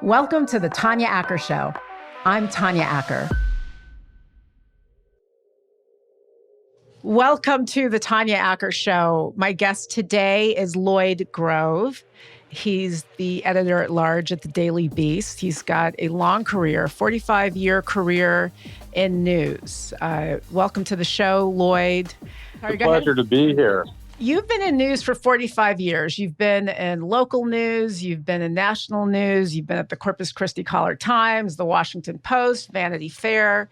Welcome to the Tanya Acker Show. I'm Tanya Acker. Welcome to the Tanya Acker Show. My guest today is Lloyd Grove. He's the editor-at-large at the Daily Beast. He's got a long career, 45-year career in news. Welcome to the show, Lloyd. It's a pleasure to be here. You've been in news for 45 years. You've been in local news. You've been in national news. You've been at the Corpus Christi Caller-Times, the Washington Post, Vanity Fair,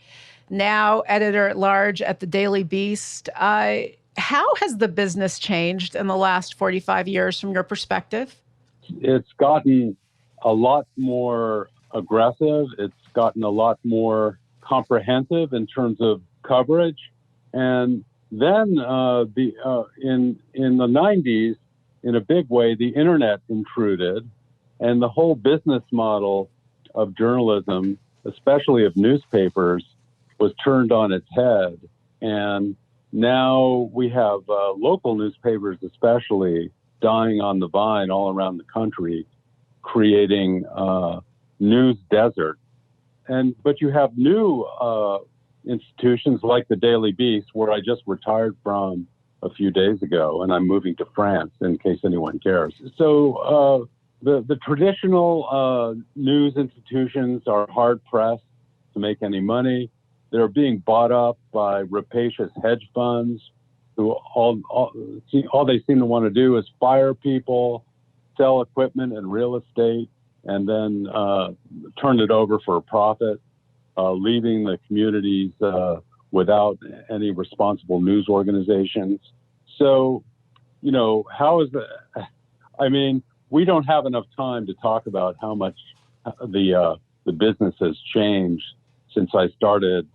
now editor-at-large at the Daily Beast. How has the business changed in the last 45 years from your perspective? It's gotten a lot more aggressive. It's gotten a lot more comprehensive in terms of coverage. And then in the 90s, in a big way, the internet intruded, and the whole business model of journalism, especially of newspapers, was turned on its head. And now we have local newspapers especially dying on the vine all around the country, creating news desert. But you have new institutions like the Daily Beast, where I just retired from a few days ago, and I'm moving to France in case anyone cares. So the traditional news institutions are hard pressed to make any money. They're being bought up by rapacious hedge funds who all they seem to want to do is fire people, sell equipment and real estate, and then turn it over for a profit, leaving the communities without any responsible news organizations. So, how is that? I mean, we don't have enough time to talk about how much the business has changed since I started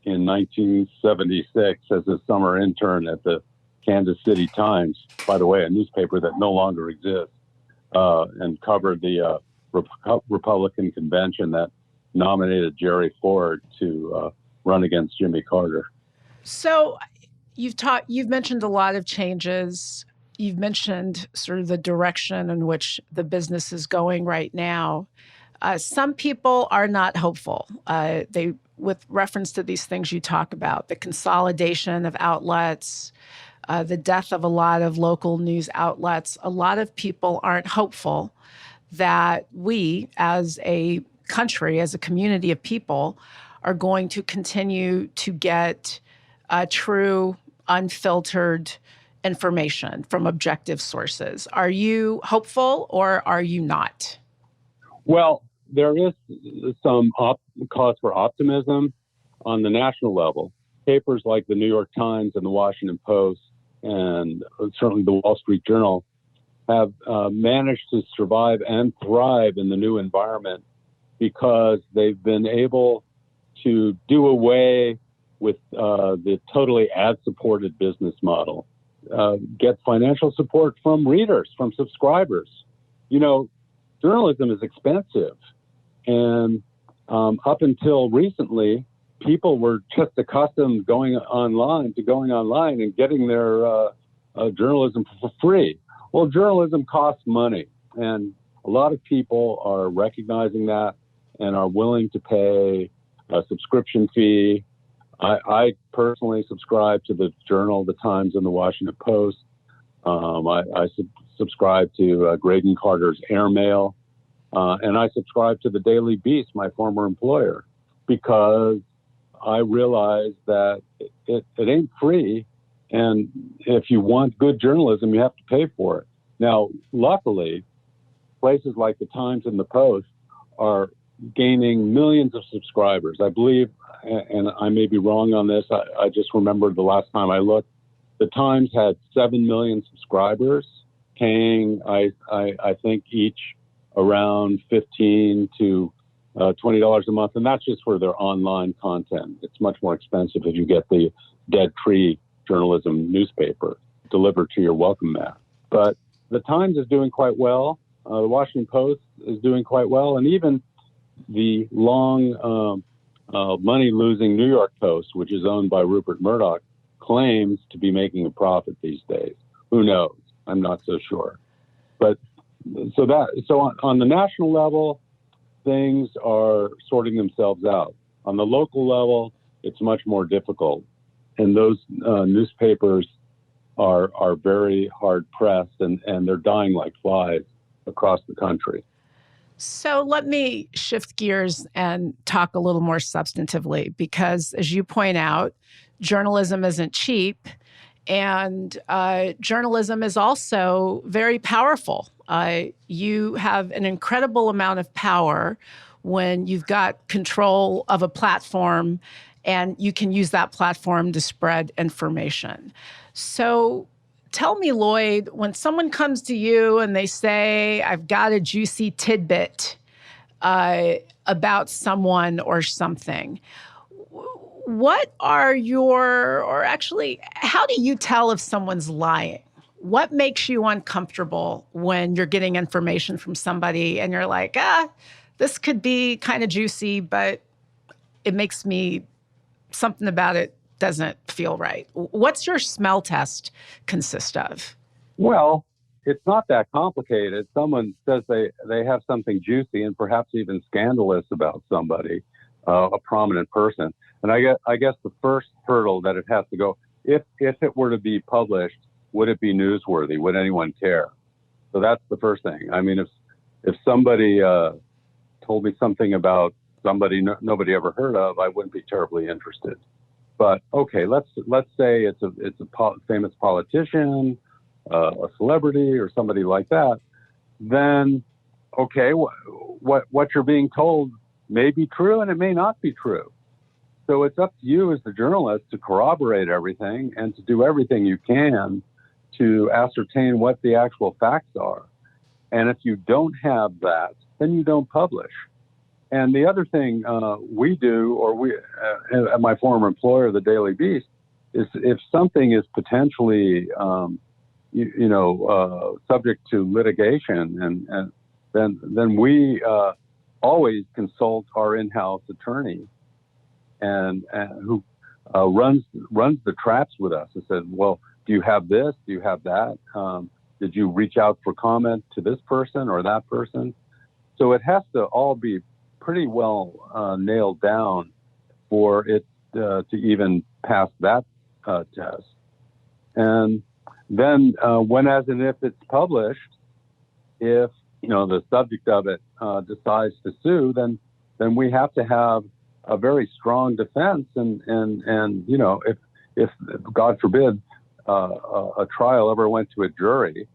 in 1976 as a summer intern at the Kansas City Times, by the way, a newspaper that no longer exists, and covered the Republican convention that nominated Jerry Ford to run against Jimmy Carter. So you've mentioned a lot of changes. You've mentioned sort of the direction in which the business is going right now. Some people are not hopeful. With reference to these things you talk about, the consolidation of outlets, the death of a lot of local news outlets, a lot of people aren't hopeful that we as a country, as a community of people, are going to continue to get true, unfiltered information from objective sources. Are you hopeful or are you not? Well, there is some cause for optimism on the national level. Papers like the New York Times and the Washington Post and certainly the Wall Street Journal have managed to survive and thrive in the new environment because they've been able to do away with the totally ad-supported business model, get financial support from readers, from subscribers. Journalism is expensive. And up until recently, people were just accustomed going online and getting their journalism for free. Well, journalism costs money, and a lot of people are recognizing that and are willing to pay a subscription fee. I personally subscribe to the Journal, the Times, and the Washington Post. I subscribe to Graydon Carter's Airmail. And I subscribe to the Daily Beast, my former employer, because I realize that it ain't free. And if you want good journalism, you have to pay for it. Now, luckily, places like the Times and the Post are gaining millions of subscribers. I believe, and I may be wrong on this, I just remember the last time I looked, the Times had 7 million subscribers, paying, I think, each around $15 to $20 a month, and that's just for their online content. It's much more expensive if you get the Dead Tree journalism newspaper delivered to your welcome mat. But the Times is doing quite well. The Washington Post is doing quite well, and even the long money-losing New York Post, which is owned by Rupert Murdoch, claims to be making a profit these days. Who knows? I'm not so sure. But so on the national level, things are sorting themselves out. On the local level, it's much more difficult. And those newspapers are very hard pressed, and they're dying like flies across the country. So let me shift gears and talk a little more substantively, because as you point out, journalism isn't cheap, and journalism is also very powerful. You have an incredible amount of power when you've got control of a platform and you can use that platform to spread information. So tell me, Lloyd, when someone comes to you and they say, I've got a juicy tidbit about someone or something, what are or actually, how do you tell if someone's lying? What makes you uncomfortable when you're getting information from somebody and you're like, this could be kind of juicy, but it makes me, something about it doesn't feel right? What's your smell test consist of? Well, it's not that complicated. Someone says they have something juicy and perhaps even scandalous about somebody, a prominent person. And I guess the first hurdle that it has to go, if it were to be published, would it be newsworthy? Would anyone care? So that's the first thing. I mean, if somebody told me something about somebody nobody ever heard of, I wouldn't be terribly interested. But okay, let's say it's a famous politician, a celebrity, or somebody like that. Then, okay, what you're being told may be true and it may not be true. So it's up to you as the journalist to corroborate everything and to do everything you can to ascertain what the actual facts are. And if you don't have that, then you don't publish. And the other thing we do, or we at my former employer, the Daily Beast, is if something is potentially, subject to litigation, and then we always consult our in-house attorney, and who runs the traps with us. And said, well, do you have this? Do you have that? Did you reach out for comment to this person or that person? So it has to all be pretty well nailed down for it to even pass that test. And then when, as and if it's published, if the subject of it decides to sue, then we have to have a very strong defense. And if God forbid a trial ever went to a jury,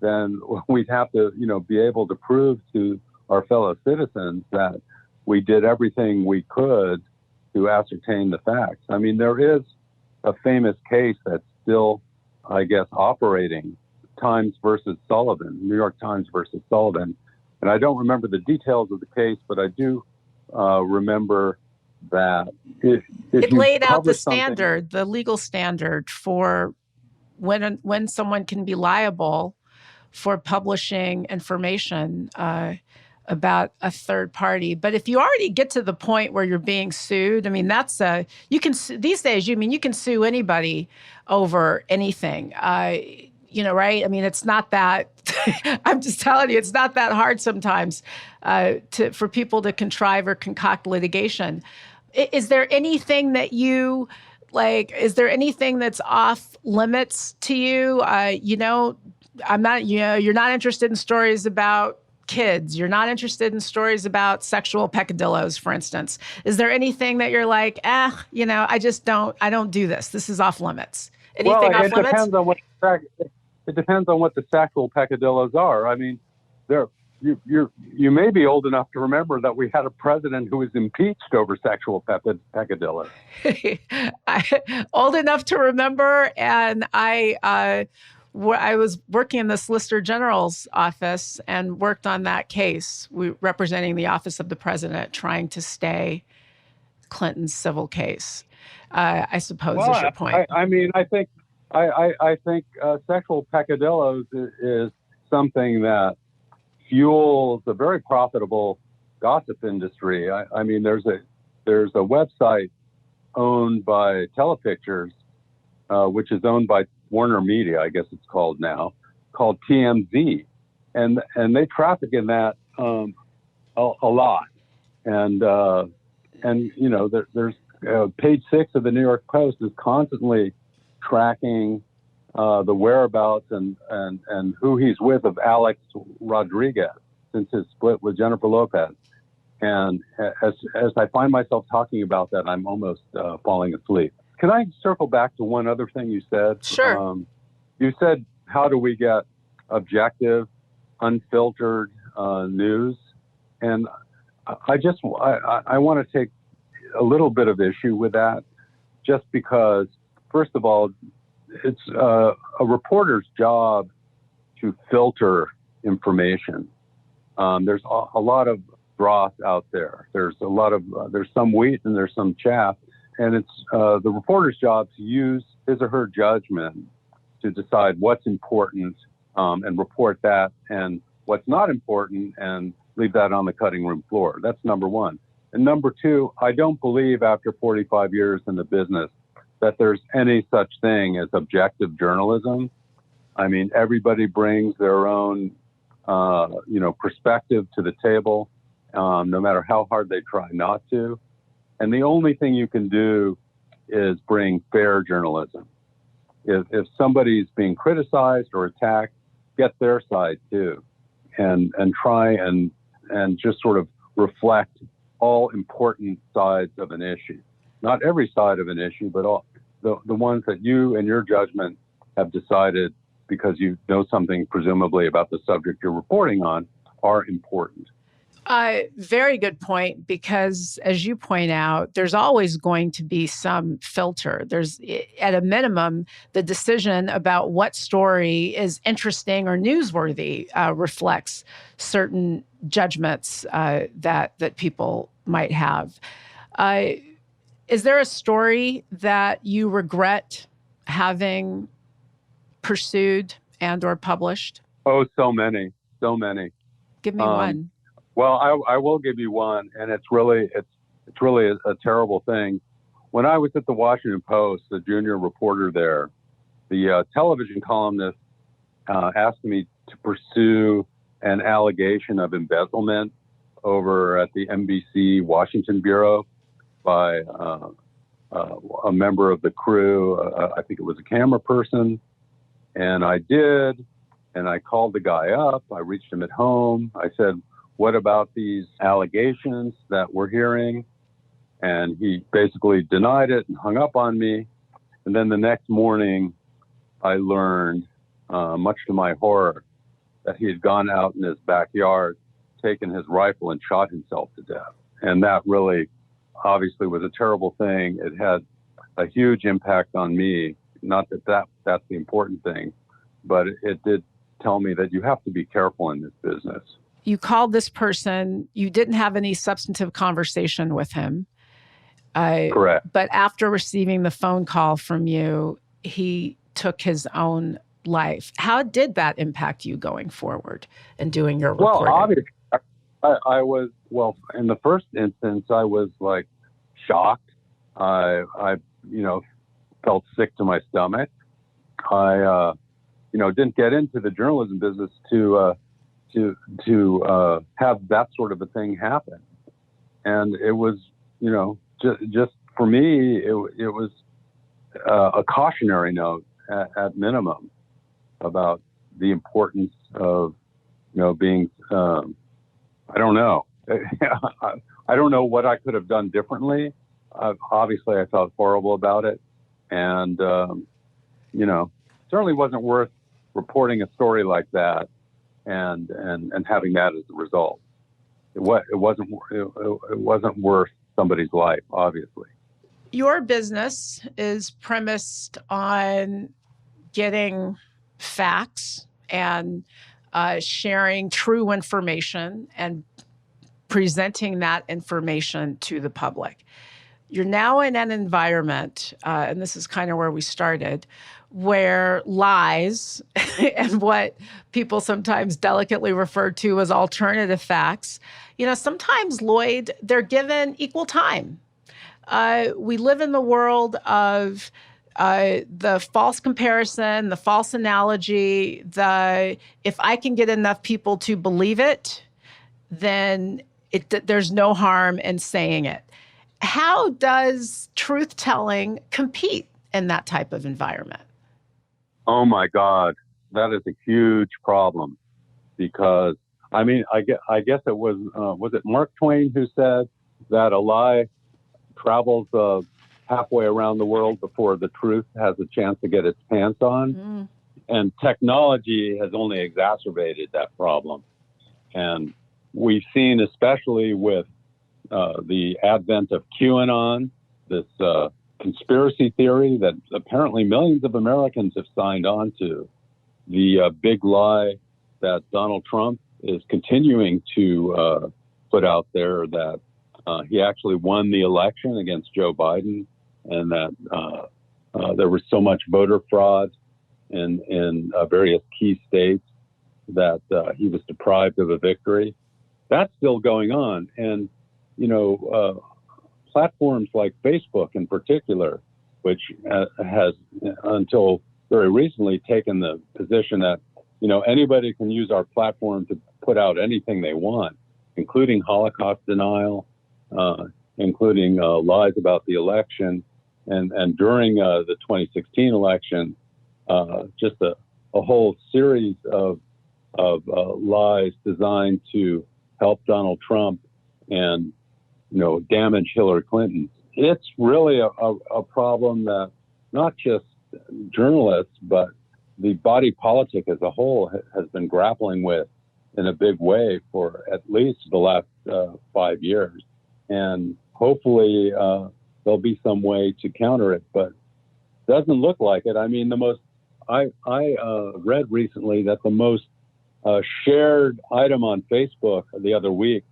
then we'd have to be able to prove to our fellow citizens that we did everything we could to ascertain the facts. I mean, there is a famous case that's still, I guess, operating, Times versus Sullivan, New York Times versus Sullivan. And I don't remember the details of the case, but I do remember that if it laid out the standard, the legal standard for when someone can be liable for publishing information about a third party. But if you already get to the point where you're being sued, I mean, you can these days. You can sue anybody over anything. Right? I mean, it's not that. I'm just telling you, it's not that hard sometimes for people to contrive or concoct litigation. Is there anything that you like? Is there anything that's off limits to you? I'm not. You're not interested in stories about kids. You're not interested in stories about sexual peccadillos, for instance. Is there anything that you're like, I don't do this. This is off limits. Anything off limits? It depends on what the sexual peccadillos are. I mean, you may be old enough to remember that we had a president who was impeached over sexual peccadillos. Old enough to remember, and I was working in the Solicitor General's office and worked on that case, representing the office of the president, trying to stay Clinton's civil case. I suppose is your point. I think sexual peccadillos is something that fuels a very profitable gossip industry. I mean, there's a website owned by Telepictures, which is owned by Warner Media, I guess it's called now, called TMZ, and they traffic in that a lot. And there's page 6 of the New York Post is constantly tracking the whereabouts and who he's with of Alex Rodriguez since his split with Jennifer Lopez. And as I find myself talking about that, I'm almost falling asleep. Can I circle back to one other thing you said? Sure. You said, how do we get objective, unfiltered news? And I want to take a little bit of issue with that, just because, first of all, it's a reporter's job to filter information. There's a lot of dross out there. There's some wheat and there's some chaff, and it's the reporter's job to use his or her judgment to decide what's important and report that, and what's not important and leave that on the cutting room floor. That's number one. And number two, I don't believe after 45 years in the business that there's any such thing as objective journalism. I mean, everybody brings their own, perspective to the table, no matter how hard they try not to. And the only thing you can do is bring fair journalism. If somebody's being criticized or attacked, get their side too, and try and just sort of reflect all important sides of an issue. Not every side of an issue, but all the ones that you and your judgment have decided, because you know something presumably about the subject you're reporting on, are important. Very good point, because as you point out, there's always going to be some filter. There's, at a minimum, the decision about what story is interesting or newsworthy reflects certain judgments that people might have. Is there a story that you regret having pursued and or published? Oh, so many. Give me one. Well, I will give you one, and it's really a terrible thing. When I was at the Washington Post, the junior reporter there, the television columnist asked me to pursue an allegation of embezzlement over at the NBC Washington bureau by a member of the crew. I think it was a camera person, and I did. And I called the guy up. I reached him at home. I said, "What about these allegations that we're hearing?" And he basically denied it and hung up on me. And then the next morning, I learned, much to my horror, that he had gone out in his backyard, taken his rifle, and shot himself to death. And that really, obviously, was a terrible thing. It had a huge impact on me. Not that that's the important thing, but it did tell me that you have to be careful in this business. You called this person. You didn't have any substantive conversation with him. Correct. But after receiving the phone call from you, he took his own life. How did that impact you going forward and doing your reporting? Well, obviously, I was, in the first instance, I was like shocked. I felt sick to my stomach. I didn't get into the journalism business to have that sort of a thing happen. And it was, just for me, it was a cautionary note at minimum about the importance of, being, I don't know. I don't know what I could have done differently. Obviously, I felt horrible about it. And, certainly wasn't worth reporting a story like that and having that as the result. It wasn't worth somebody's life, obviously. Your business is premised on getting facts and sharing true information and presenting that information to the public. You're now in an environment, and this is kind of where we started, where lies and what people sometimes delicately refer to as alternative facts, sometimes, Lloyd, they're given equal time. We live in the world of the false comparison, the false analogy, if I can get enough people to believe it, then there's no harm in saying it. How does truth-telling compete in that type of environment? Oh my God, that is a huge problem because I guess it was it Mark Twain who said that a lie travels halfway around the world before the truth has a chance to get its pants on. And technology has only exacerbated that problem. And we've seen, especially with the advent of QAnon, this conspiracy theory that apparently millions of Americans have signed on to, the big lie that Donald Trump is continuing to put out there, that he actually won the election against Joe Biden, and that there was so much voter fraud in various key states that he was deprived of a victory. That's still going on. And, platforms like Facebook in particular, which has until very recently taken the position that, anybody can use our platform to put out anything they want, including Holocaust denial, including lies about the election. And during the 2016 election, just a whole series of lies designed to help Donald Trump and, damage Hillary Clinton. It's really a problem that not just journalists, but the body politic as a whole has been grappling with in a big way for at least the last 5 years. And hopefully there'll be some way to counter it, but doesn't look like it. I mean, I read recently that the most shared item on Facebook the other week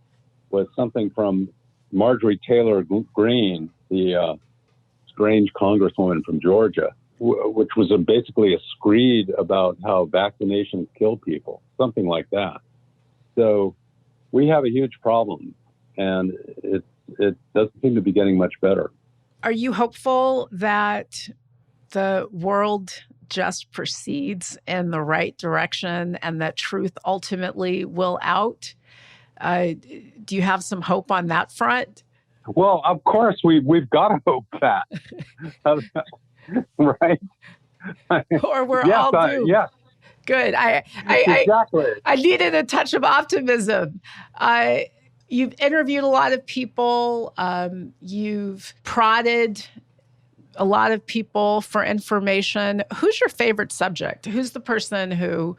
was something from Marjorie Taylor Greene, the strange congresswoman from Georgia, which was basically a screed about how vaccinations kill people, something like that. So we have a huge problem, and it doesn't seem to be getting much better. Are you hopeful that the world just proceeds in the right direction and that truth ultimately will out? Do you have some hope on that front? Well, of course, we've got to hope that, right? Or we're all doomed. Yes. Good. Exactly. I needed a touch of optimism. You've interviewed a lot of people. You've prodded a lot of people for information. Who's your favorite subject? Who's the person who,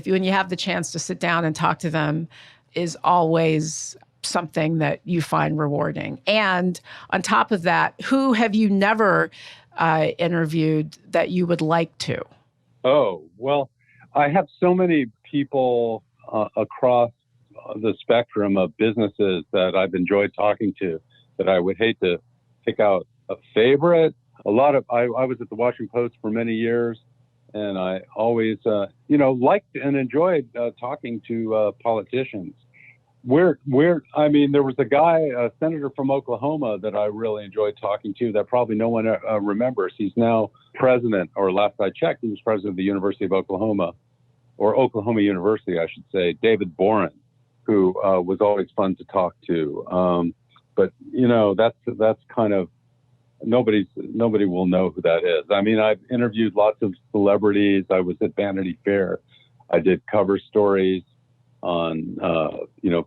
when you have the chance to sit down and talk to them, is always something that you find rewarding? And on top of that, who have you never interviewed that you would like to? Oh, well, I have so many people across the spectrum of businesses that I've enjoyed talking to that I would hate to pick out a favorite. I was at the Washington Post for many years, and I always, liked and enjoyed talking to politicians. There was a guy, a senator from Oklahoma, that I really enjoyed talking to that probably no one remembers. He's now president, or last I checked, he was president of the University of Oklahoma, or Oklahoma University, I should say, David Boren, who was always fun to talk to. But, that's kind of, nobody will know who that is. I mean, I've interviewed lots of celebrities. I was at Vanity Fair. I did cover stories on,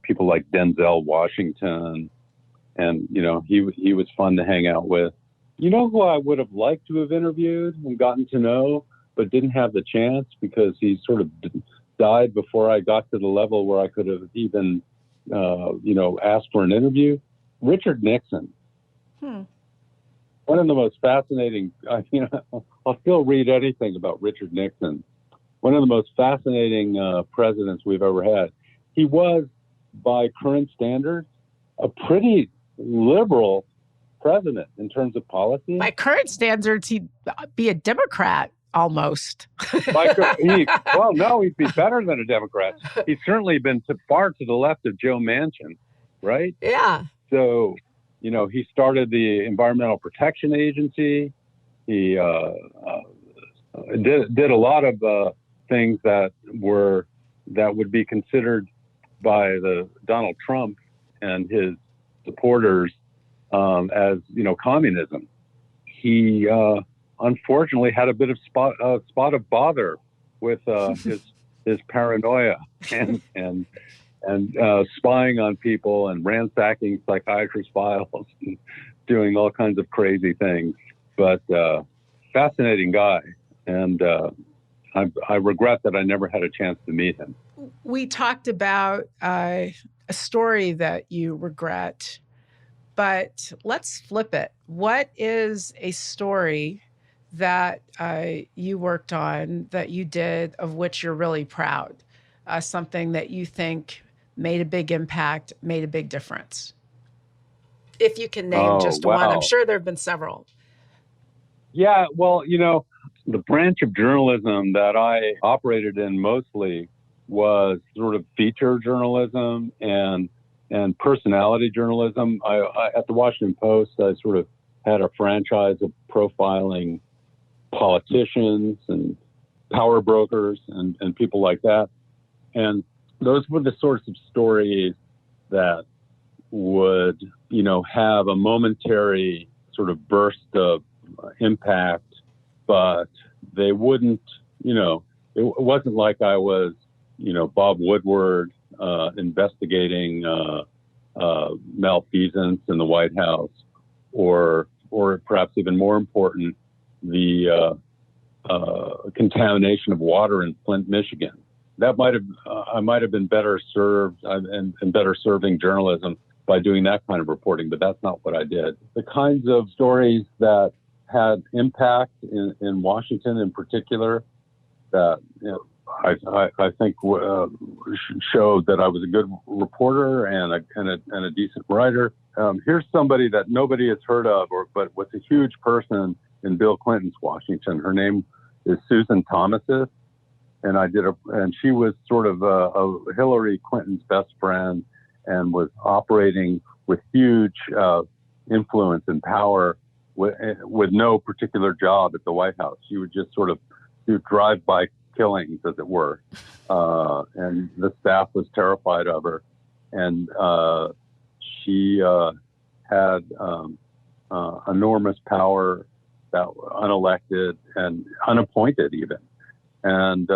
people like Denzel Washington. And, he was fun to hang out with. You know who I would have liked to have interviewed and gotten to know, but didn't have the chance because he sort of died before I got to the level where I could have even, asked for an interview? Richard Nixon. One of the most fascinating, I'll still read anything about Richard Nixon. One of the most fascinating presidents we've ever had. He was, by current standards, a pretty liberal president in terms of policy. By current standards, he'd be a Democrat almost. No, he'd be better than a Democrat. He's certainly been far to the left of Joe Manchin, right? Yeah. So, he started the Environmental Protection Agency. He did a lot of things that would be considered by the Donald Trump and his supporters as communism. He unfortunately had a bit of spot of bother with his paranoia and spying on people and ransacking psychiatrist files and doing all kinds of crazy things. But fascinating guy, and I regret that I never had a chance to meet him. We talked about a story that you regret, but let's flip it. What is a story that you worked on, that you did, of which you're really proud? Something that you think made a big impact, made a big difference? If you can name just one. I'm sure there have been several. Yeah, well, the branch of journalism that I operated in mostly was sort of feature journalism and personality journalism. I at the Washington Post, I sort of had a franchise of profiling politicians and power brokers and people like that. And those were the sorts of stories that would, have a momentary sort of burst of impact, but they wouldn't, it wasn't like I was, Bob Woodward investigating malfeasance in the White House, or perhaps even more important, the contamination of water in Flint, Michigan. That I might have been better served and better serving journalism by doing that kind of reporting, but that's not what I did. The kinds of stories that had impact in Washington in particular, that I think showed that I was a good reporter and a decent writer. Here's somebody that nobody has heard of, but was a huge person in Bill Clinton's Washington. Her name is Susan Thomasis, and she was sort of Hillary Clinton's best friend, and was operating with huge influence and power with no particular job at the White House. She would just sort of do drive-by killings, as it were, and the staff was terrified of her. And she had enormous power, that unelected and unappointed even. And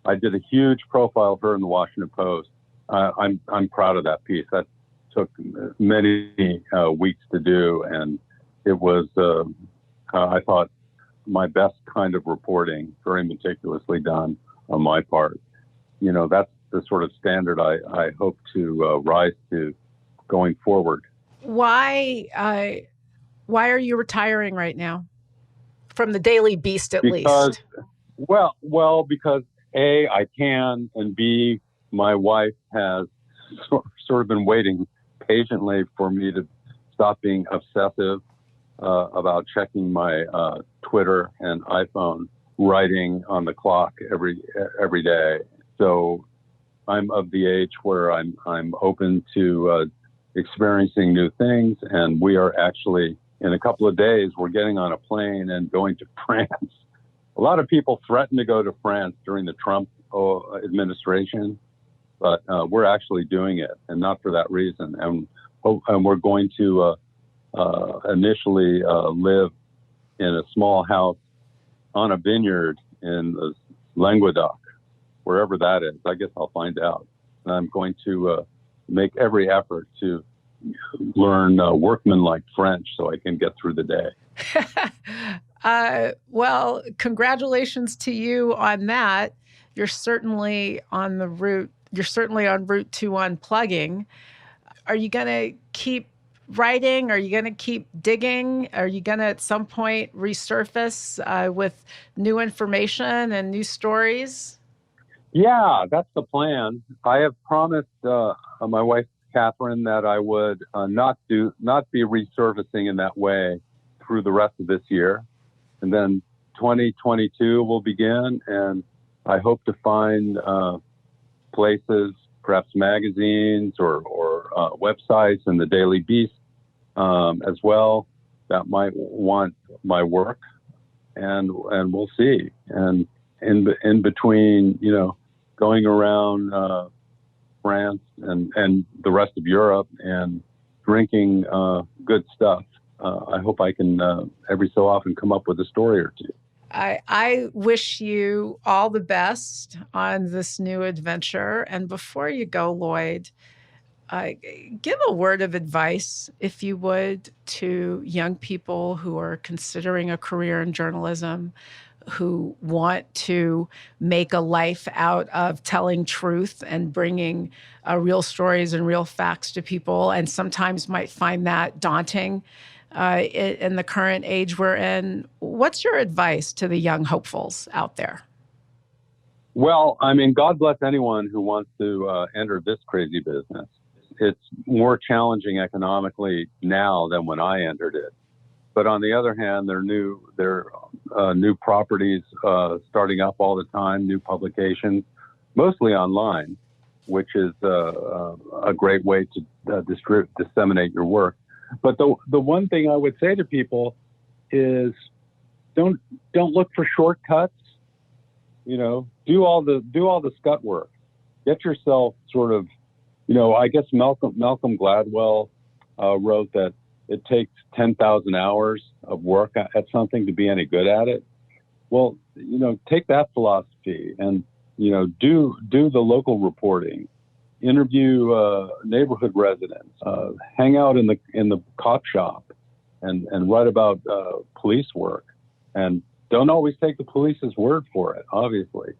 I did a huge profile of her in the Washington Post. I'm proud of that piece. That took many weeks to do, and it was, I thought, my best kind of reporting, very meticulously done on my part. That's the sort of standard I hope to rise to going forward. Why are you retiring right now from the Daily Beast, at least? Well, because A, I can, and B, my wife has sort of been waiting patiently for me to stop being obsessive about checking my Twitter and iPhone, writing on the clock every day. So I'm of the age where I'm open to experiencing new things, and we are actually, in a couple of days, we're getting on a plane and going to France. A lot of people threatened to go to France during the Trump administration, but we're actually doing it, and not for that reason. And we're going to initially live in a small house on a vineyard in Languedoc, wherever that is. I guess I'll find out. And I'm going to make every effort to learn workmanlike French so I can get through the day. Well, congratulations to you on that. You're certainly on the route. You're certainly en route to unplugging. Are you going to keep writing? Are you going to keep digging? Are you going to at some point resurface with new information and new stories? Yeah, that's the plan. I have promised my wife, Catherine, that I would not be resurfacing in that way through the rest of this year. And then 2022 will begin, and I hope to find places, perhaps magazines or websites and the Daily Beast as well, that might want my work, and we'll see. And in between, going around France and the rest of Europe and drinking good stuff. I hope I can every so often come up with a story or two. I wish you all the best on this new adventure. And before you go, Lloyd, give a word of advice, if you would, to young people who are considering a career in journalism, who want to make a life out of telling truth and bringing real stories and real facts to people, and sometimes might find that daunting in the current age we're in. What's your advice to the young hopefuls out there? Well, I mean, God bless anyone who wants to enter this crazy business. It's more challenging economically now than when I entered it. But on the other hand, there are new properties starting up all the time, new publications, mostly online, which is a great way to disseminate your work. But the one thing I would say to people is don't look for shortcuts. You know, do all the scut work. Get yourself sort of, you know, I guess Malcolm Gladwell wrote that it takes 10,000 hours of work at something to be any good at it. Well, you know, take that philosophy and, you know, do the local reporting. Interview neighborhood residents, hang out in the cop shop, and write about police work. And don't always take the police's word for it, obviously.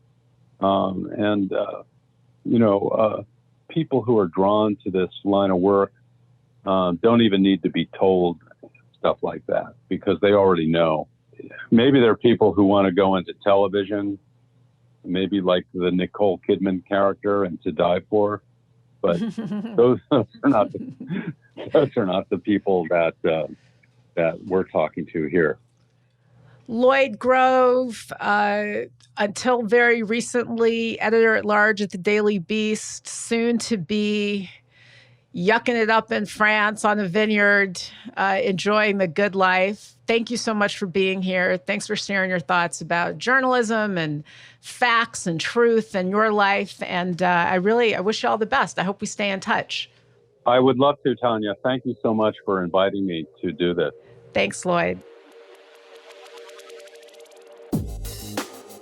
People who are drawn to this line of work don't even need to be told stuff like that because they already know. Maybe there are people who want to go into television, maybe like the Nicole Kidman character and To Die For. But those are not the people that we're talking to here. Lloyd Grove, until very recently, editor-at-large at the Daily Beast, soon to be yucking it up in France on a vineyard, enjoying the good life. Thank you so much for being here. Thanks for sharing your thoughts about journalism and facts and truth and your life. And I wish you all the best. I hope we stay in touch. I would love to, Tanya. Thank you so much for inviting me to do this. Thanks, Lloyd.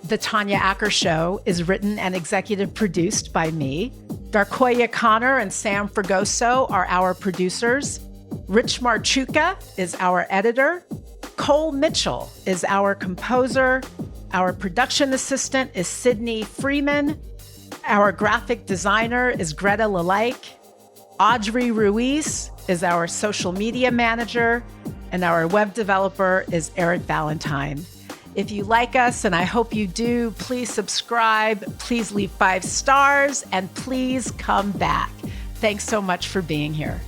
The Tanya Acker Show is written and executive produced by me. Darkoya Connor and Sam Fragoso are our producers. Rich Marchuka is our editor. Cole Mitchell is our composer. Our production assistant is Sydney Freeman. Our graphic designer is Greta Lalaik. Audrey Ruiz is our social media manager. And our web developer is Eric Valentine. If you like us, and I hope you do, please subscribe, please leave 5 stars, and please come back. Thanks so much for being here.